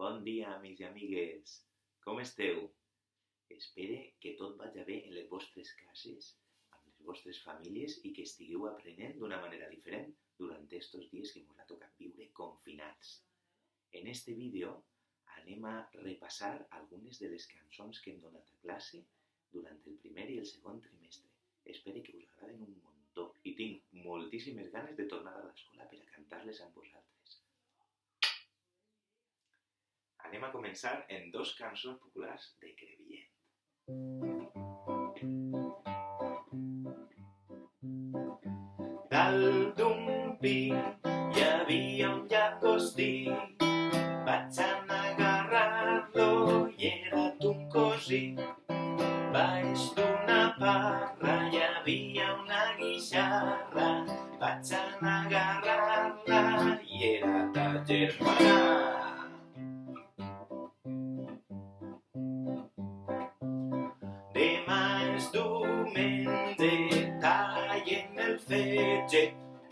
Bon dia, amics i amigues. Com esteu? Espero que tot vagi bé en les vostres cases, amb les vostres famílies i que estigueu aprenent d'una manera diferent durant estos dies que ens ha tocat viure confinats. En este vídeo anem a repassar algunes de les cançons que hem donat a classe durant el primer i el segon trimestre. Espero que us agraden un muntó i tinc moltíssimes ganes de tornar a l'escola per a cantar-les amb vosaltres. Anem a començar en dos cançons populars de Crevillent. Dalt d'un pi hi havia un llagostí, vaig anar a agarrar-lo i era ton cosí. Baix d'una parra hi havia una guixarra, vaig anar a agarrar-la i era ta germana. Demà és diumenge, tallen el fetge,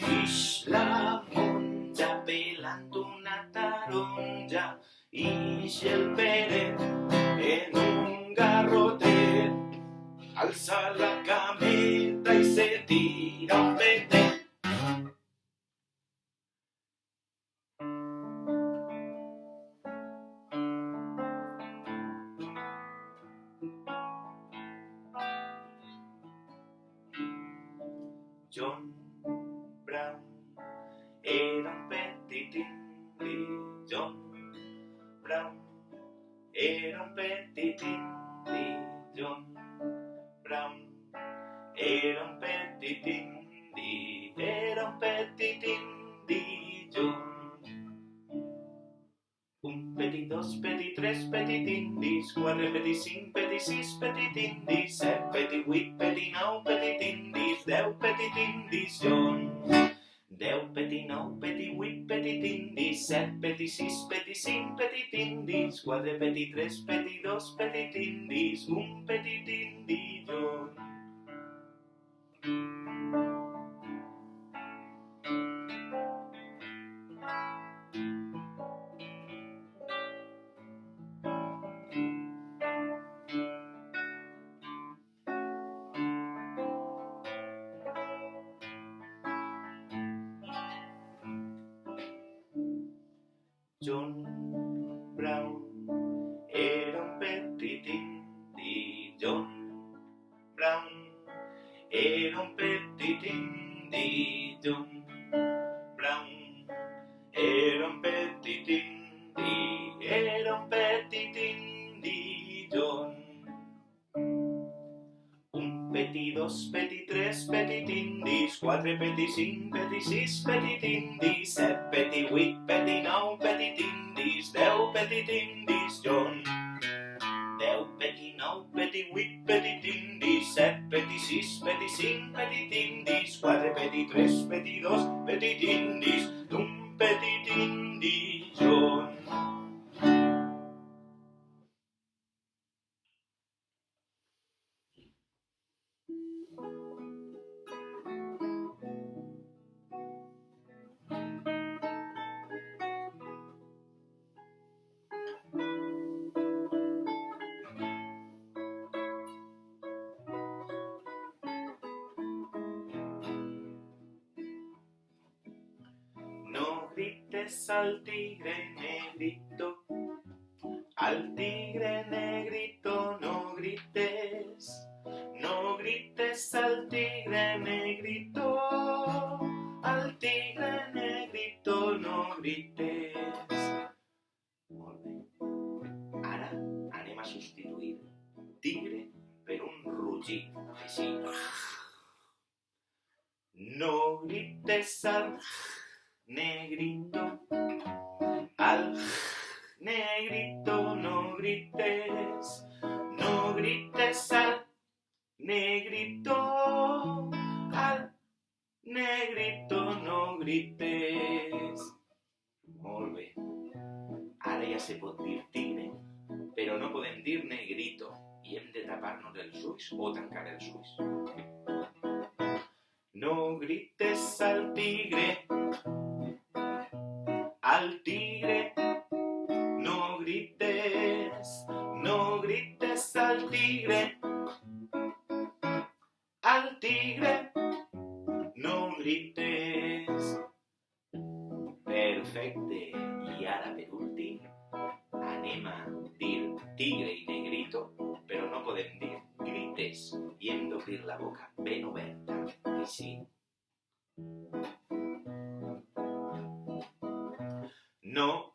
ix la monja pelant una taronja, ix el Pere en un garrotet, alça la cameta i se tira un petet. John Brown era un petit indi. John Brown era un petit indi. John Brown era un petit indi. Era un petit indi, John. Un petit, dos petit, tres petit indis, quatre petit, cinc petit, sis petit indis, set petit, vuit petit, nou petit indis, deu petit indis, John. Deu petit, nou petit, vuit petit indis, set petit, sis petit, cinc petit indis, quatre petit, tres petit, dos petit indis, un petit indi, John. John Brown era un petit indi. John Brown era un petit indi. John Brown era un petit indi. Era un petit indi, John. Un petit, dos petit, tres petit indis, quatre petit, cinc petit, sis petit indis, set petit, vuit petit, nou petit indis, deu petit indis, John. Deu petit, nou petit, vuit petit indis, set petit, sis petit, cinc petit indis, quatre petit, tres petit, dos petit indis, un petit indi, John. No grites al tigre negrito, al tigre negrito no grites, no grites al tigre negrito, al tigre negrito no grites. Molt bé. Ara anem a substituir tigre per un rugit, així. No grites al negrito, al negrito no grites, no grites al negrito, al negrito no grites. Molt bé. Ara ja se pot dir tigre, però no podem dir negrito i hem de tapar-nos els ulls o tancar els ulls. No grites al tigre, no tigre, no grites. Perfecte. I ara, per últim, anem a dir tigre i negrito, però no podem dir grites i hem d'obrir la boca ben oberta. Així. No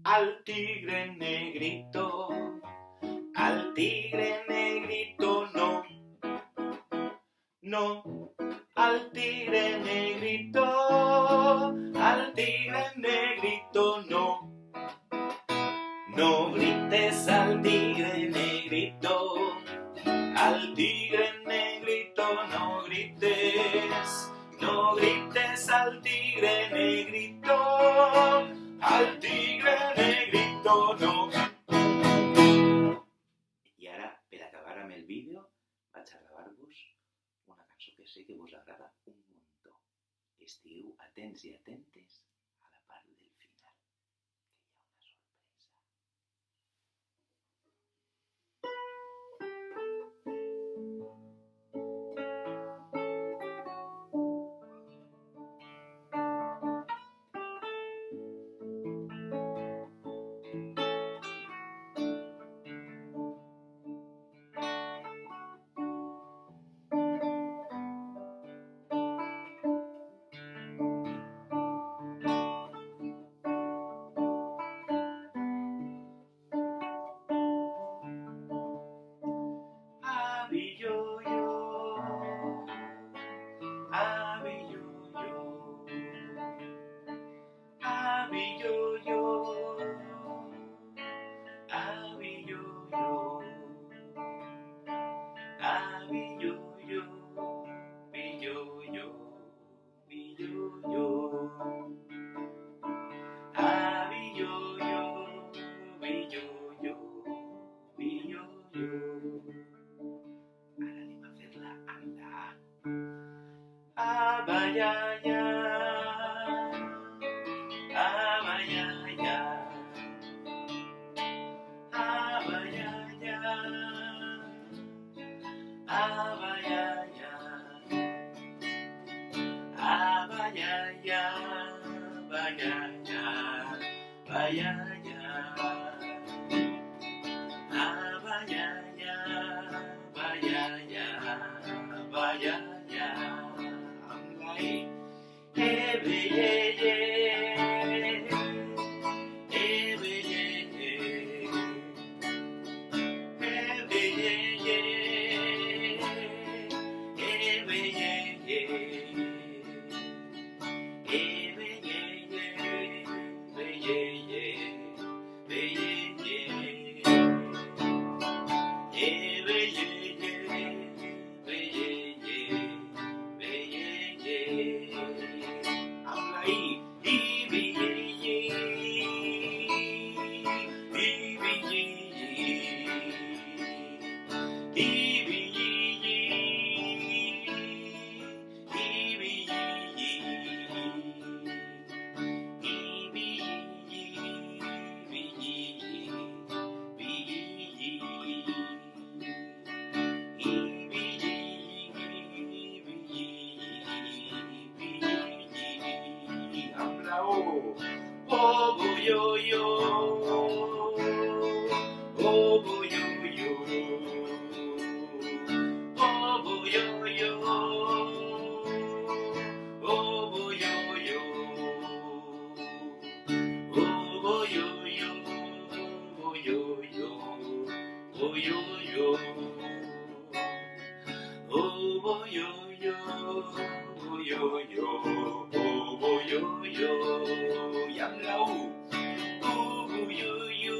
al tigre negrito, al tigre negrito no. No al tigre negrito, al tigre negrito no. No grites al tigre negrito, al tigre negrito no grites. No grites al tigre negrito, al tigre negrito no. I ara, per acabar amb el vídeo, vaig a gravar-vos una cançó que sé que vos agrada un muntó. Estigueu atents i atentes a la part del final, que hi ha una sorpresa. Abayaya, abayaya, abayaya, abayaya, abayaya, bayaya, bayaya, abayaya, bayaya, bayaya. Oh, yo, yo. Oh, yo, yo. Oh, yo, yo. Oh, yo, yo. Oh, yo, yo. Oh, yo, yo. Oh, yo, yo. Oh, yo, yo. Oh, yo, yo. Oh, yo, yo. Yang lâu. Oh, yo, yo.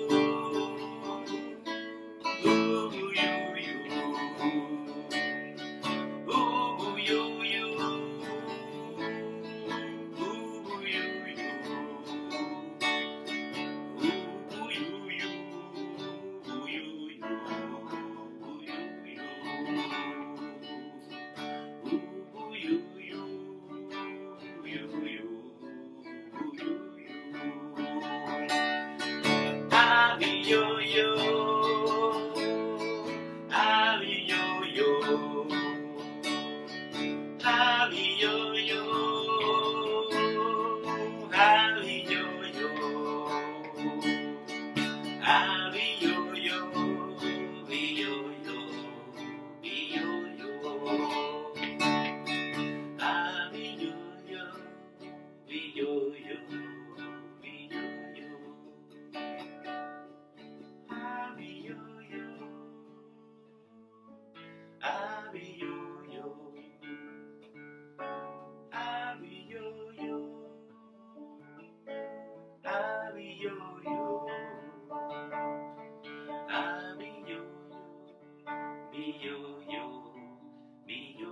Oh, yo, yo. Oh, yo, yo. Oh, yo, yo. You yo, abi yo, abi yo, bi yo, bi yo, abi yo, bi yo, bi yo, abi yo, abi yo, abi yo, abi yo, abi yo, bi yo, bi yo,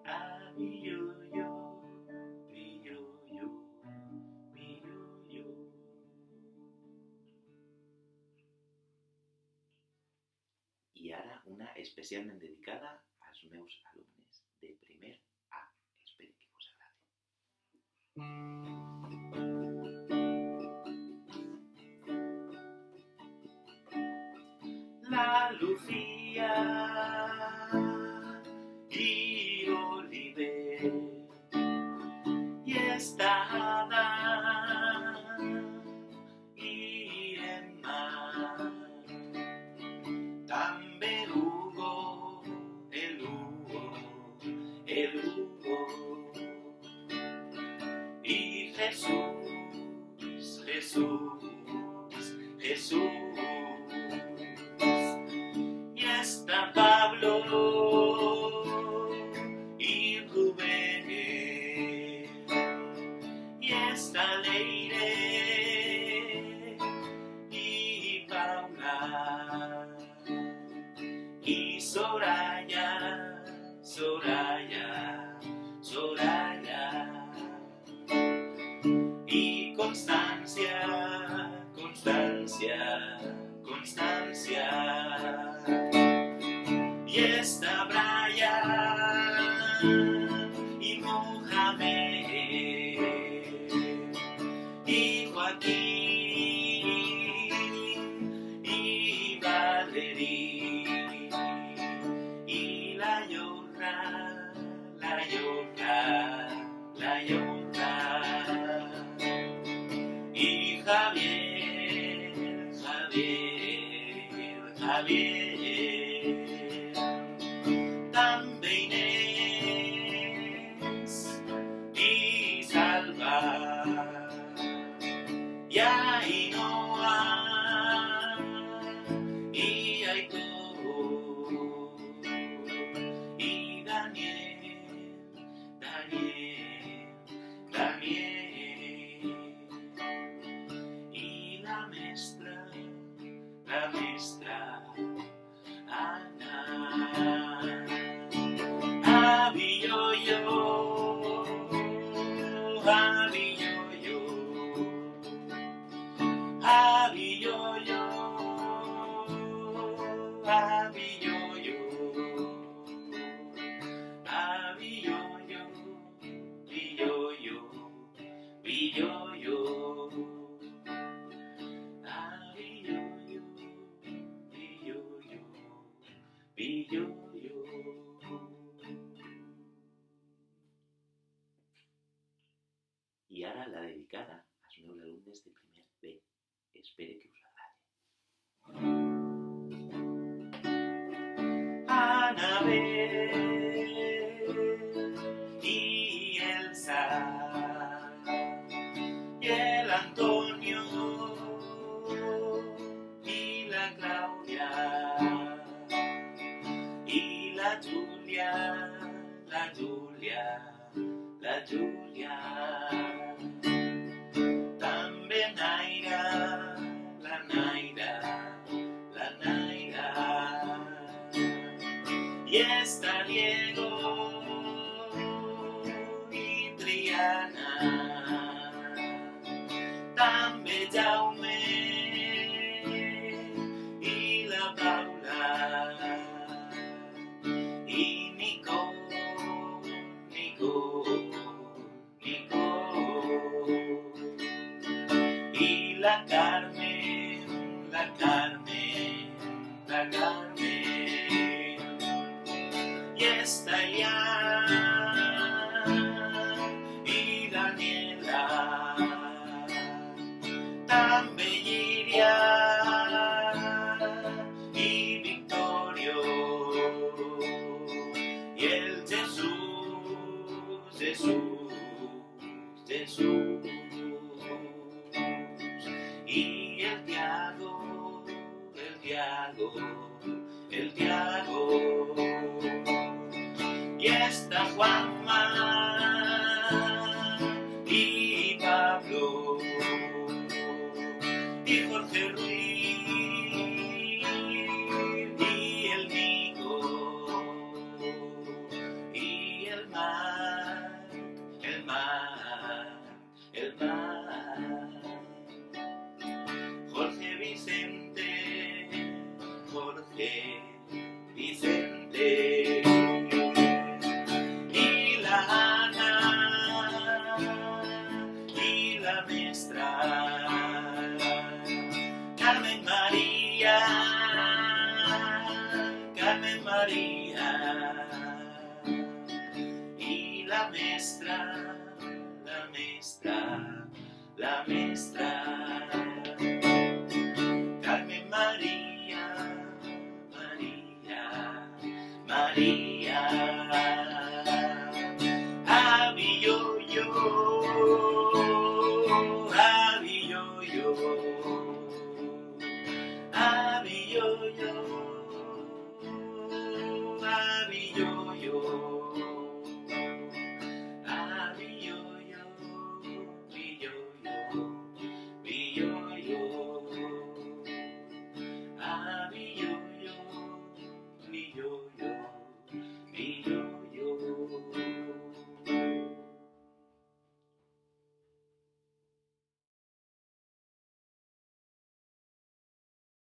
abi yo, bi yo, bi yo. I ara una especialment dedicada als meus alumnes de primer A. Espero que us agradi. La Lucía y Oliver y esta Ada y Emma, també Hugo, el Hugo y Jesús, y está Pablo y Rubén y está Leire y Paula y Soraya y Constancia y está Brian y Mohamed y Joaquín y Valerie y la Yorra y Javier, també Inés y Salva y Ainhoa y Aitor y Daniel y la mestra Ana. Abi yo, abi yo, abi yo, abi yo, abi yo, bi yo, bi yo, abi yo, bi yo, bi yo. I ara la dedicada als meus alumnes de primer B. Espero que us agradi. Anabel y Elsa y el Antonio y la Claudia y la Julia també Naira, la Naira y está Diego y Triana, també Jaume y la Paula y Nico y la Carmen y està i Daniela, també Llíria i Victorio, i el Jesús, i el Tiago, y está Juanma y Pablo y Jorge Ruiz y el Nico y el Mar, Jorge Vicente y la Ana y la Mestra Carmen María y la Mestra Carmen María.